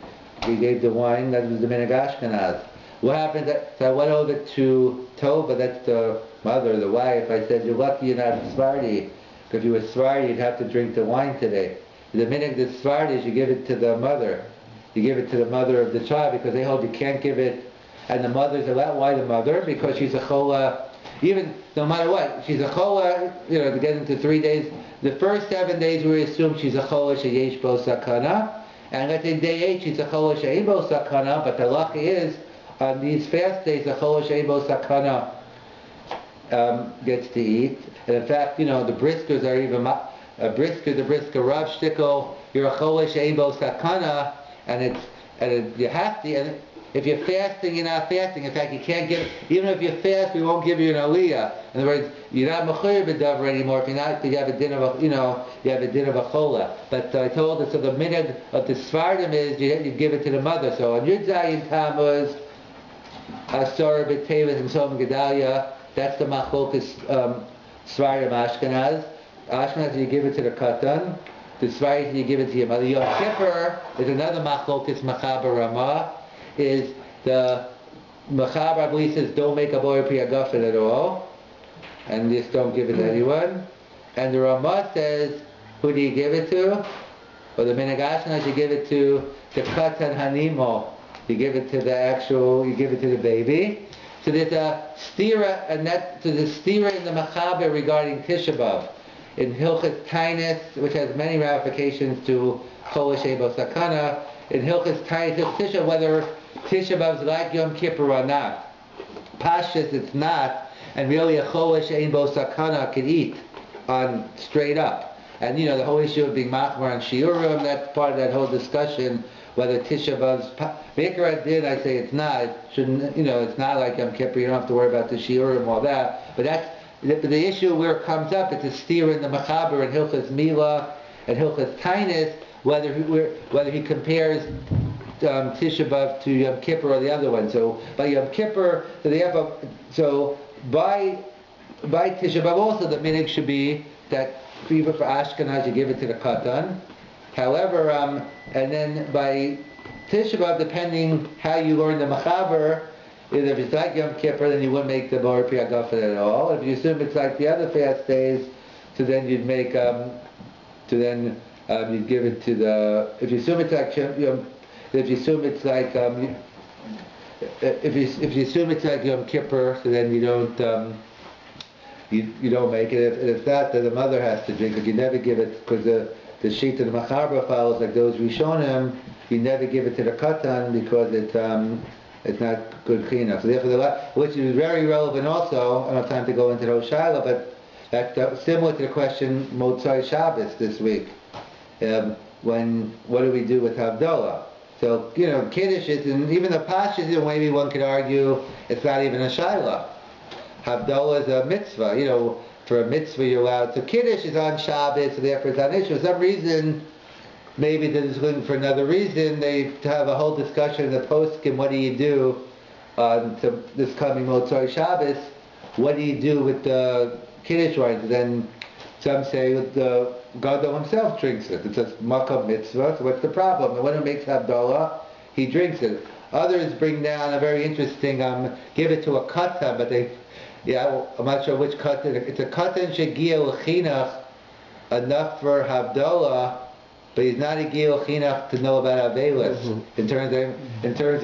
A: He gave the wine, that was the Minhag Ashkenaz. What happened, so I went over to Tova, that's the mother, the wife. I said, you're lucky you're not Sephardi. Because if you were Sephardi, you'd have to drink the wine today. The Minhag the Sephardi is you give it to the mother. You give it to the mother of the child because they hold you can't give it. And the mother's allowed. Why the mother? Because she's a chola. Even, no matter what, she's a chola, to get into 3 days. The first 7 days we assume she's a chola sheyesh bo sakana, and let's say day 8 she's a chola sheyesh bo sakana, but the luck is, on these fast days, the chola sheyesh bo sakana gets to eat. And in fact, the briskers are even, the brisker Rav Shtickle, you're a chola sheyesh bo sakana, and you have to, and if you're fasting, you're not fasting. In fact, you can't give, even if you fast, we won't give you an aliyah. In other words, you're not mechuyev b'davar anymore if you're not, because you have a din of a, you have a din of a chola. But I told us, so the minhag of the Sfardim is you give it to the mother. So on Yud Zayin Tammuz, Asar B'Tevis and Som Gedalia, that's the machlokas Sfardim Ashkenaz. Ashkenaz, you give it to the Katan. The Svaris, you give it to your mother. Yom Kippur is another machlokes Machaber Ramah. Is the Machaber, I believe, says don't make a boy pri agafen at all, and just don't give it to anyone. And the Ramah says, who do you give it to? Or the Minhag Ashkenaz, you give it to the Katan Hanimo. You give it to you give it to the baby. So there's a stira, and so the stira in the Machaber regarding Tisha B'Av. In Hilchas Tainus, which has many ramifications to Chol Shebo Sakana, in Hilchas Tainus, Tisha, whether Tisha B'Av is like Yom Kippur or not. Pashas, it's not, and really a Chol Shebo Sakana can eat on straight up. And the whole issue of being machmar on shiurim, that's part of that whole discussion, whether Tisha B'Av's Mikra did, I say it's not. It shouldn't, it's not like Yom Kippur, you don't have to worry about the shiurim, all that. But that's the issue where it comes up. It's a steer in the Machaber and Hilchas Mila and Hilchas Tainus, whether he compares Tisha B'Av to Yom Kippur or the other one. So by Yom Kippur, so by Tisha B'Av also the minhag should be that even for Ashkenaz you give it to the Katan. However, and then by Tisha B'Av, depending how you learn the Machaber, if it's like Yom Kippur, then you wouldn't make the Bor Pri Agafen at all. If you assume it's like the other fast days, so then you'd make, you'd give it to the. If you assume it's like if you assume it's like if you assume it's like Yom Kippur, so then you don't. You don't make it. If it's not, then the mother has to drink it. You never give it, because the sheet of the Machaber follows like those Rishonim. You never give it to the Katan because it's not good cleanup. So therefore, which is very relevant also. I don't have time to go into those Shaila, but that's similar to the question Motzai Shabbos this week. What do we do with Havdalah? So Kiddush is, and even the Pashas, maybe one could argue it's not even a Shaila. Havdalah is a mitzvah. For a mitzvah you're allowed. So Kiddush is on Shabbos, so therefore it's on issue. For some reason, maybe this is looking for another reason, they have a whole discussion in the poskim, what do you do to this coming Motzai Shabbos? What do you do with the Kiddush wine? Then some say that the Gadol himself drinks it. It's a makam mitzvah, so what's the problem? And when it makes Havdalah, he drinks it. Others bring down a very interesting, give it to a katan, but I'm not sure which katan. It's a katan shegia l'chinach, enough for Havdalah, but he's not a gil chinach to know about Avelis. In terms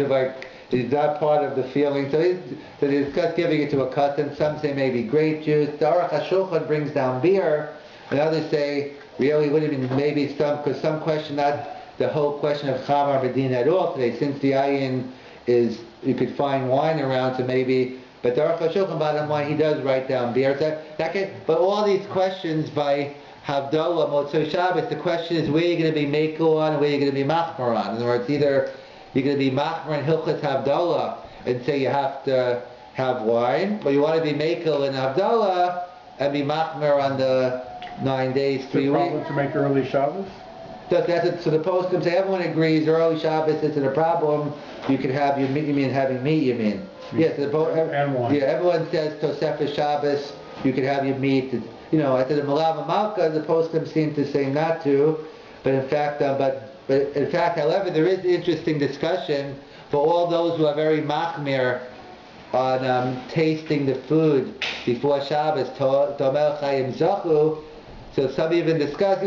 A: of like, he's not part of the feeling. So they discuss giving it to a katan. Some say maybe grape juice. The Aruch HaShulchan brings down beer, and others say really what do you mean? Maybe because some question not the whole question of Chamar Medina at all today, since the ayin is you could find wine around, so maybe. But the Aruch HaShulchan, bottom line, he does write down beer. But all these questions by Havdalah, Motzai Shabbos, the question is where you're going to be Mekel on and where you're going to be Machmar on. In other words, either you're going to be Machmar in Hilchas Havdalah and say you have to have wine, or you want to be Mekel in Havdalah and be Machmar on the 9 days, 3 weeks.
B: The problem to make early Shabbos?
A: So the poskim say everyone agrees early Shabbos isn't a problem. You can have your meat, you mean having meat, you mean. Yes,
B: and wine.
A: Yeah, everyone says Tosefes Shabbos, you can have your meat. I said the Malava Malka, the poskim seem to say not to, but in fact, however, there is interesting discussion for all those who are very machmir on tasting the food before Shabbos. Tomel Chayim Zachu. So some even discuss,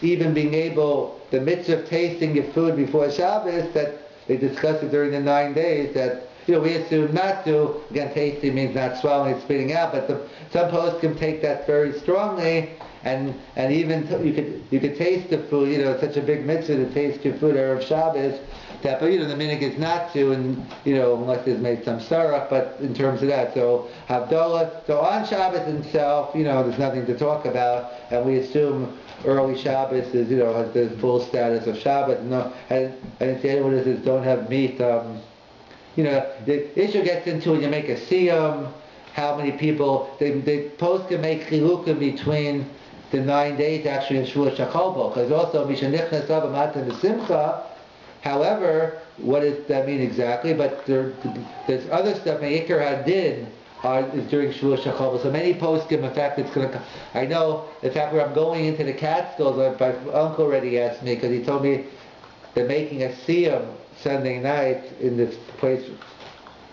A: even being able, the mitzvah of tasting your food before Shabbos, that they discuss it during the 9 days, that we assume not to. Again, tasting means not swallowing and spitting out, but some posts can take that very strongly, and even you could taste the food. It's such a big mitzvah to taste your food erev Shabbos. But the minhag is not to, and unless there's made some sarach. But in terms of that, so Havdalah. So on Shabbos himself, there's nothing to talk about, and we assume early Shabbos is has the full status of Shabbos. No, and if anyone who says don't have meat. The issue gets into when you make a siyum, how many people, they post can make chilukim between the 9 days actually in Shua Shachalbo, because also Mishanichnas Avamatan Simcha. However, what does that mean exactly? But there's other stuff, Me'ikar Hadin, is during Shul Shachol. So many poskim, in fact, it's going to. I know, in fact, where I'm going into the Catskills, my uncle already asked me because he told me they're making a siyum Sunday night in the place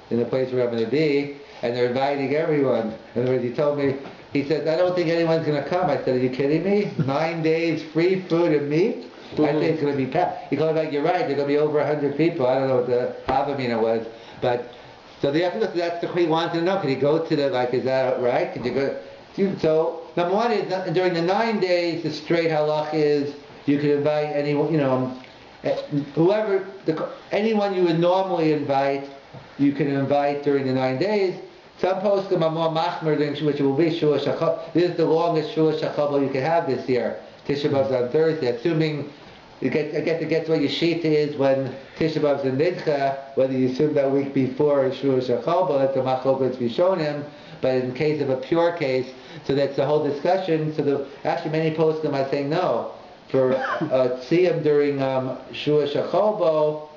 A: where I'm going to be, and they're inviting everyone. And he told me, he said, I don't think anyone's going to come. I said, are you kidding me? 9 days, free food and meat? I think it's going to be packed. He told me, you're right, there's going to be over 100 people. I don't know what the Havamina was, but. So that's the he wanted to know. Could he go to the, is that right? Could you go? So number one is during the 9 days, the straight halach is you could invite anyone, anyone you would normally invite, you can invite during the 9 days. Some poskim are more machmer, which will be Shua Shachol. This is the longest Shua Shachol you can have this year. Tisha B'Av's on Thursday, assuming. I guess it gets what your sheet is when Tisha B'Av's in Nidcha, whether you assume that week before is Shua Shachol, it's a machlokes rishonim, but in case of a pure case, so that's the whole discussion. So actually many poskim are saying no. For siyum during Shua Shachol,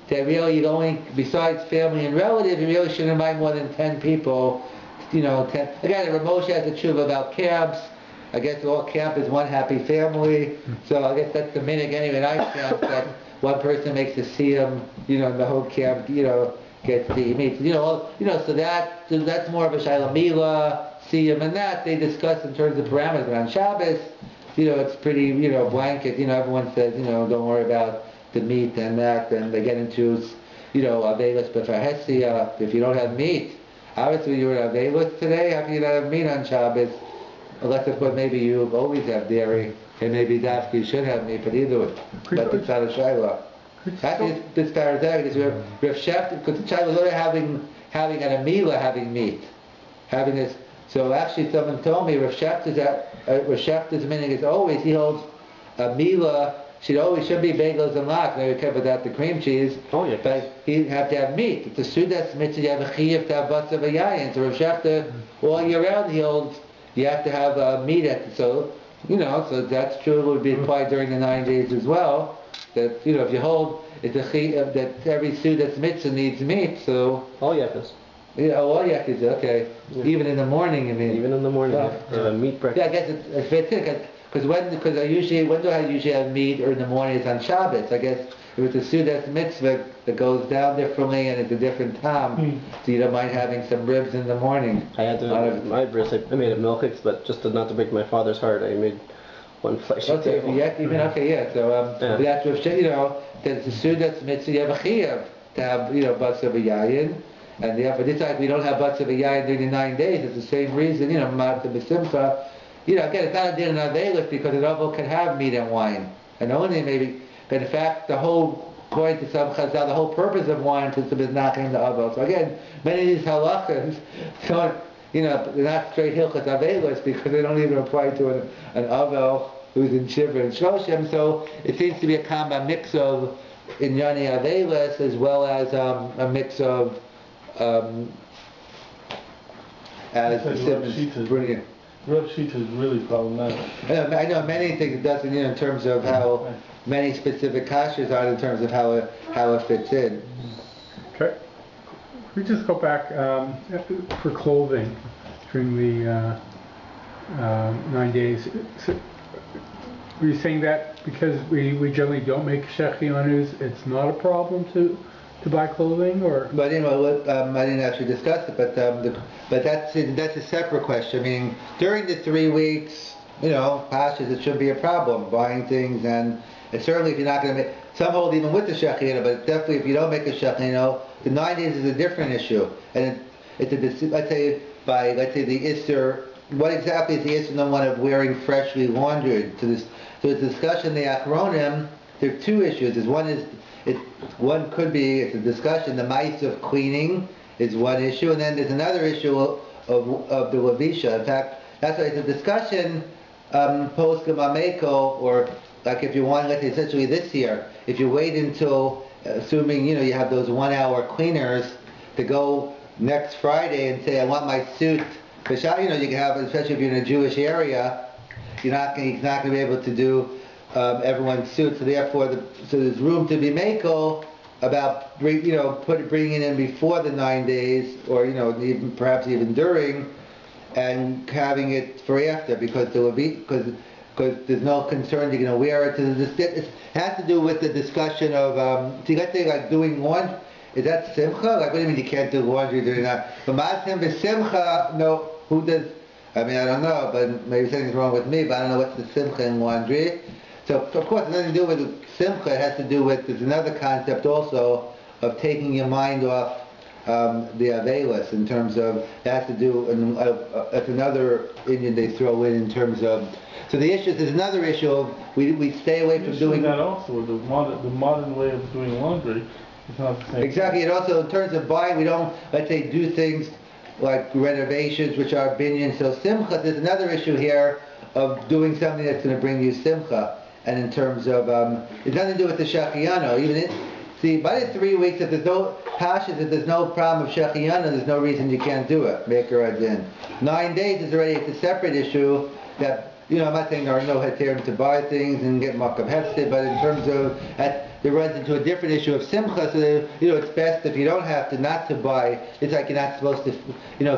A: that really you only, besides family and relatives, you really shouldn't invite more than 10 people. 10. Again, Ramosha has a tshuva about camps. I guess all camp is one happy family, so I guess that's the minhag anyway in our camp, that one person makes a siyum, and the whole camp, gets the meat. So that's more of a shayla siyum, and that they discuss in terms of parameters. But on Shabbos, it's pretty, blanket. Everyone says, don't worry about the meat and that, and they get into, avelis b'farhesia. If you don't have meat, obviously you were avelis today. How can you not have meat on Shabbos? Unless, of course, maybe you always have dairy, and maybe dafki you should have meat, but either way. But it's not a shayla. Actually, it's paradise, because Rav Shefta, because the child was already having an amila, having meat. Having this. So actually, someone told me Rav Shefta's meaning is always, he holds a mila, should be bagels and lox, maybe kept without the cream cheese, but he'd have to have meat. It's a sudas mitzvah, you have a chiyuv to have butz of a yayin. So Rav Shefta, all year round, he holds, you have to have meat so that's true. It would be applied during the 9 days as well. That if you hold it's a that every sudas mitzvah needs meat. So
C: all yakas.
A: All yakas. Okay. Yeah. Even in the morning, you mean?
C: Even in the morning, meat breakfast.
A: Yeah, I guess it fits in because when do I usually have meat or in the morning? It's on Shabbos. I guess if it's a sudas mitzvah that goes down differently and it's a different time, so you don't mind having some ribs in the morning.
C: I had my bris. I made a milchiks, but just not to break my father's heart, I made one fleshy table.
A: So that's what there's a sudas mitzvah. You have a chiyuv to have butz of a yayin, and for this side we don't have butz of a yayin during the 9 days. It's the same reason. Matzah b'simcha. Again, it's not a din of avelis because an oval can have meat and wine, and only maybe. But in fact, according to some chazal, the whole purpose of wine is to be knocking the avel. So again, many of these halachas don't, they're not straight hilchas avelis because they don't even apply to an avel who's in shiva and shoshem. So it seems to be a common mix of inyani avelis as well as a mix of as the Simmons brilliant.
B: Rav Shita is really problematic.
A: I know many things it doesn't, in terms of how many specific kashas are in terms of how it fits in.
D: Okay. We just go back for clothing during the 9 days. So, were you saying that because we generally don't make shechianus, it's not a problem to buy clothing, or?
A: But I didn't actually discuss it, but that's a separate question. I mean, during the 3 weeks, pashas, it shouldn't be a problem buying things, and certainly if you're not going to make, some hold even with the shechianu, but definitely if you don't make a shechianu, the 9 days is a different issue, and let's say the Isser. What exactly is the Isser number one of wearing freshly laundered? So the discussion the Achronim, there are 2 issues. One could be, it's a discussion, the mice of cleaning is one issue, and then there's another issue of the Lavisha. In fact, that's why it's a discussion, post-Gam Ameko, or like if you want, let's say essentially this year, if you wait until, assuming, you have those 1 hour cleaners to go next Friday and say, I want my suit, because, you can have, especially if you're in a Jewish area, you're not going to be able to do everyone's suit, so therefore, so there's room to be mako about bringing it in before the 9 days, or perhaps even during, and having it for after, because there will be because there's no concern you're going to wear it. It has to do with the discussion of so you got to think like doing laundry. Is that simcha? Like, what do you mean you can't do laundry during that? But masim simcha, no. Who does? I mean, I don't know, but maybe something's wrong with me. But I don't know what's the simcha in laundry. So of course, it has nothing to do with simcha. It has to do with there's another concept also of taking your mind off the avelis, in terms of it has to do. That's another Indian they throw in terms of. So the issue is another issue of we stay away from doing
B: that also. The modern way of doing laundry is not the same.
A: Exactly. And also in terms of buying, we don't, let's say, do things like renovations, which are binyan. So simcha, there's another issue here of doing something that's going to bring you simcha. And in terms of, it's nothing to do with the shechiyano. See, by the 3 weeks, if there's no pashas, if there's no problem of shechiyano, there's no reason you can't do it. Make her adin. 9 days is already it's a separate issue that, I'm not saying there are no heterim to buy things and get makam hefsed, but in terms of, it runs into a different issue of simcha, so that, it's best if you don't have to not to buy. It's like you're not supposed to,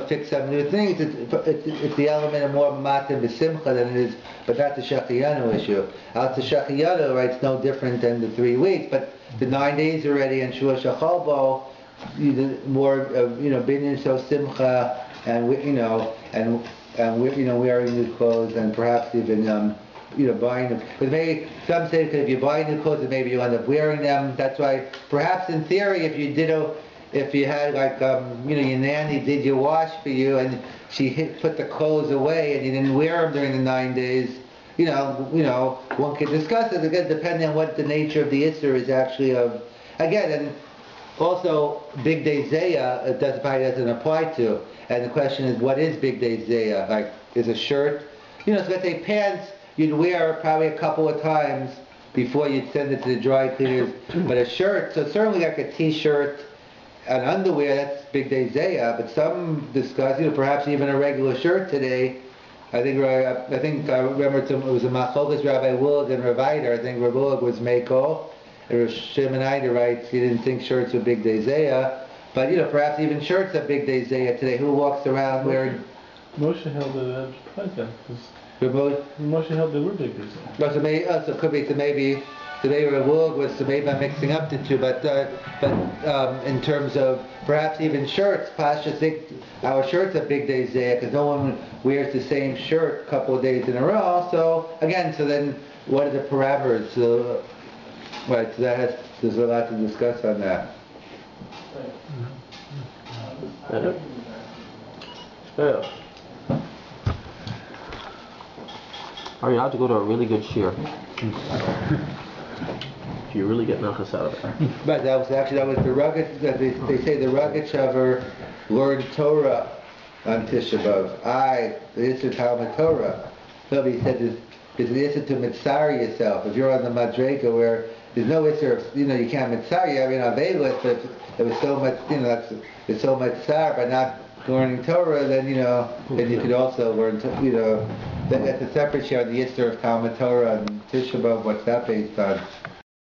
A: fix some new things. It's the element of more matim b'simcha than it is, but not the shechiyanu issue. Out the shechiyanu, right, it's no different than the 3 weeks, but the 9 days already, and shua shachalbo, more, binyan so simcha, and wearing new clothes, and perhaps even buying them. But maybe some say that if you buy new clothes, then maybe you end up wearing them. That's why, perhaps in theory, if you had like your nanny did your wash for you, and she put the clothes away, and you didn't wear them during the 9 days, one could discuss it again, depending on what the nature of the issur is actually of. Again, and also big day zayah, it doesn't apply to. And the question is, what is big day zayah? Like, is a shirt, so let's say pants, you'd wear probably a couple of times before you'd send it to the dry cleaners. But a shirt, so certainly like a t-shirt and underwear, that's big day zayah. But some discuss, perhaps even a regular shirt today. I remember it was a Machogas Rabbi Wood and Ravida. I think Rabbi Wood was Mako. And Rav Shemonida writes he didn't think shirts were big day zayah. But perhaps even shirts are big day zayah today. Who walks around wearing?
B: Moshe held it at Playtime. Moshe held they were big day zayah.
A: No, so it could be maybe Ravug was maybe I'm mixing up the two. But in terms of perhaps even shirts, Pasha think our shirts are big day zayah because no one wears the same shirt a couple of days in a row. So then what are the parameters? So, right, so there's a lot to discuss on that.
C: Yeah. Are you allowed to go to a really good shiur? Do you really get nachas out of it?
A: But that was the Rugged, they say the Rugged Shaver learned Torah on Tisha B'Av. The issur Talmud Torah. Nobody said there's an issur to mitzari yourself. If you're on the madrega where there's no issur of, you can't mitzari, avelis, but there was so much, there's so much tsar by not learning Torah, then you could also learn, that's a separate share of the issur of Talmud Torah and Tisha B'Av. What's that based on?